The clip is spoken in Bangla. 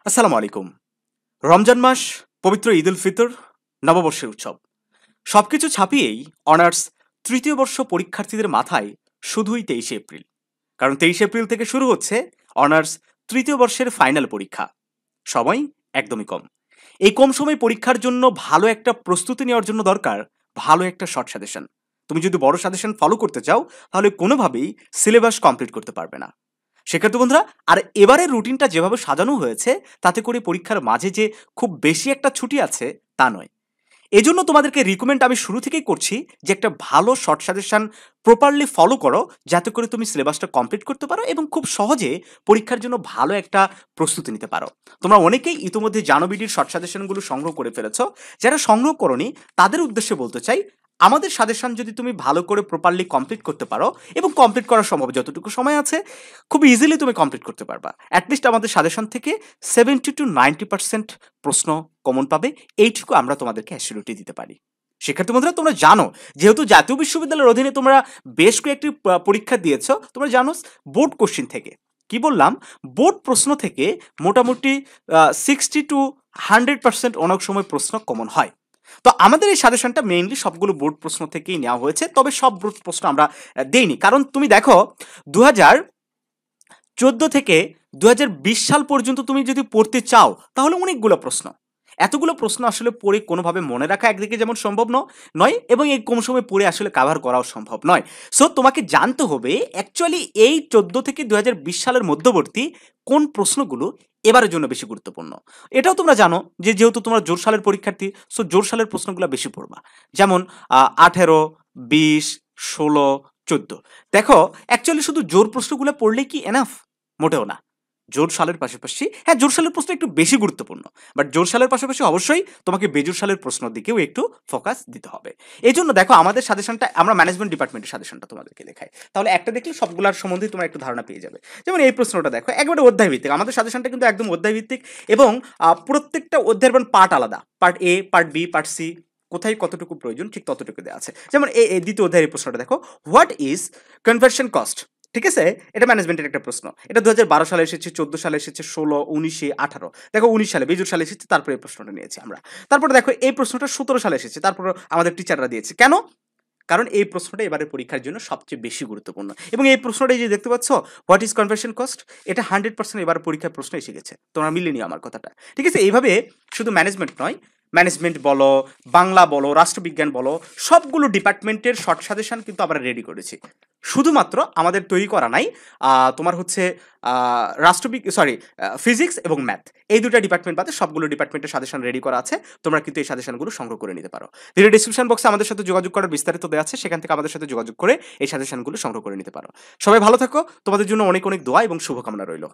আসসালামু আলাইকুম। রমজান মাস, পবিত্র ঈদ উল ফিতর, নববর্ষের উৎসব। সবকিছু ছাপিয়েই অনার্স তৃতীয় বর্ষ পরীক্ষার্থীদের মাথায় শুধুই 23শে এপ্রিল। কারণ 23শে এপ্রিল থেকে শুরু হচ্ছে অনার্স তৃতীয় বর্ষের ফাইনাল পরীক্ষা। সময় একদমই কম। এই কম সময়ে পরীক্ষার জন্য ভালো একটা প্রস্তুতি নেওয়ার জন্য দরকার ভালো একটা শর্ট সাজেশন। তুমি যদি বড় সাজেশন ফলো করতে চাও তাহলে কোনোভাবেই সিলেবাস কমপ্লিট করতে পারবে না। সেক্ষেত্রে বন্ধুরা, আর এবারের রুটিনটা যেভাবে সাজানো হয়েছে তাতে করে পরীক্ষার মাঝে যে খুব বেশি একটা ছুটি আছে তা নয়। এজন্য তোমাদেরকে রিকমেন্ড আমি শুরু থেকেই করছি যে একটা ভালো শর্ট সাজেশন প্রপারলি ফলো করো, যাতে করে তুমি সিলেবাসটা কমপ্লিট করতে পারো এবং খুব সহজে পরীক্ষার জন্য ভালো একটা প্রস্তুতি নিতে পারো। তোমরা অনেকেই ইতিমধ্যে জানোবিডির শর্ট সাজেশনগুলো সংগ্রহ করে ফেলেছো। যারা সংগ্রহ করনি তাদের উদ্দেশ্যে বলতে চাই, আমাদের সাজেশন যদি তুমি ভালো করে প্রপারলি কমপ্লিট করতে পারো এবং কমপ্লিট করা সম্ভব যতটুকু সময় আছে, খুব ইজিলি তুমি কমপ্লিট করতে পারবা। অ্যাটলিস্ট আমাদের সাজেশন থেকে 70 to 90% প্রশ্ন কমন পাবে, এইটুকু আমরা তোমাদেরকে অ্যাসিউরিটি দিতে পারি। সেক্ষেত্রে বন্ধুরা, তোমরা জানো যেহেতু জাতীয় বিশ্ববিদ্যালয়ের অধীনে তোমরা বেশ কয়েকটি পরীক্ষা দিয়েছো, তোমরা জানো বোর্ড কোশ্চিন থেকে কি বললাম, বোর্ড প্রশ্ন থেকে মোটামুটি 60 to 100% অনেক সময় প্রশ্ন কমন হয়। তো আমাদের এই সাজেশনটা মেইনলি সবগুলো বোর্ড প্রশ্ন থেকেই নেওয়া হয়েছে, তবে সব বোর্ড প্রশ্ন আমরা দেইনি। কারণ তুমি দেখো 2014 থেকে 2020 সাল পর্যন্ত তুমি যদি পড়তে চাও তাহলে অনেকগুলো প্রশ্ন, এতগুলো প্রশ্ন আসলে পড়ে কোনোভাবে মনে রাখা একদিকে যেমন সম্ভব নয়, এবং এই কম সময় পড়ে আসলে কাভার করাও সম্ভব নয়। সো তোমাকে জানতে হবে অ্যাকচুয়ালি এই 14 থেকে 2020 সালের মধ্যবর্তী কোন প্রশ্নগুলো এবারের জন্য বেশি গুরুত্বপূর্ণ। এটাও তোমরা জানো যে যেহেতু তোমরা জোর সালের পরীক্ষার্থী, সো জোর সালের প্রশ্নগুলো বেশি পড়বা। যেমন 18, 20, 16, 14। দেখো অ্যাকচুয়ালি শুধু জোর প্রশ্নগুলো পড়লেই কি এনাফ? মোটেও না। জোর সালের পাশাপাশি, হ্যাঁ, জোর সালের প্রশ্ন একটু বেশি গুরুত্বপূর্ণ, বাট জোর সালের পাশাপাশি অবশ্যই তোমাকে বেজোর সালের প্রশ্নের দিকেও একটু ফোকাস দিতে হবে। এই জন্য দেখো আমাদের সাজেশনটা, আমরা ম্যানেজমেন্ট ডিপার্টমেন্টের সাজেশনটা তোমাদেরকে দেখাই, তাহলে একটা দেখলে সবগুলোর সম্বন্ধে তোমরা একটু ধারণা পেয়ে যাবে। যেমন এই প্রশ্নটা দেখো, একবারে অধ্যায় ভিত্তিক, আমাদের সাজেশনটা কিন্তু একদম অধ্যায় ভিত্তিক, এবং প্রত্যেকটা অধ্যায়ের পার্ট আলাদা, part A, part B, part C, কোথায় কতটুকু প্রয়োজন ঠিক ততটুকু দেওয়া আছে। যেমন এই দ্বিতীয় অধ্যায়ের এই প্রশ্নটা দেখো, হোয়াট ইজ কনভার্সন কস্ট। ঠিক আছে, এটা ম্যানেজমেন্টের একটা প্রশ্ন। এটা 2012 সালে এসেছে, 14 সালে এসেছে, 16, 19, 18। দেখো 19 সালে, বেজুর সালে এসেছে, তারপরে এই প্রশ্নটা নিয়েছি আমরা। তারপরে দেখো এই প্রশ্নটা 17 সালে এসেছে, তারপর আমাদের টিচাররা দিয়েছে। কেন? কারণ এই প্রশ্নটা এবারের পরীক্ষার জন্য সবচেয়ে বেশি গুরুত্বপূর্ণ, এবং এই প্রশ্নটা যে দেখতে পাচ্ছ, হোয়াট ইজ কনভার্সন কস্ট, এটা 100% এবার পরীক্ষার প্রশ্ন এসে গেছে। তোমরা মিলিয়ে নিও আমার কথাটা। ঠিক আছে, এইভাবে শুধু ম্যানেজমেন্ট নয়, ম্যানেজমেন্ট বলো, বাংলা বলো, রাষ্ট্রবিজ্ঞান বলো, সবগুলো ডিপার্টমেন্টের শর্ট সাজেশন কিন্তু আমরা রেডি করেছি। শুধুমাত্র আমাদের তৈরি করা নাই তোমার হচ্ছে ফিজিক্স এবং ম্যাথ, এই দুটো ডিপার্টমেন্ট বাদে সবগুলো ডিপার্টমেন্টের সাজেশন রেডি করা আছে। তোমরা কিন্তু এই সাজেশনগুলো সংগ্রহ করে নিতে পারো। ভিডিও ডিসক্রিপশন বক্সে আমাদের সাথে যোগাযোগ করার বিস্তারিত দেওয়া আছে, সেখান থেকে আমাদের সাথে যোগাযোগ করে এই সাজেশনগুলো সংগ্রহ করে নিতে পারো। সবাই ভালো থাকো, তোমাদের জন্য অনেক অনেক দোয়া এবং শুভকামনা রইল।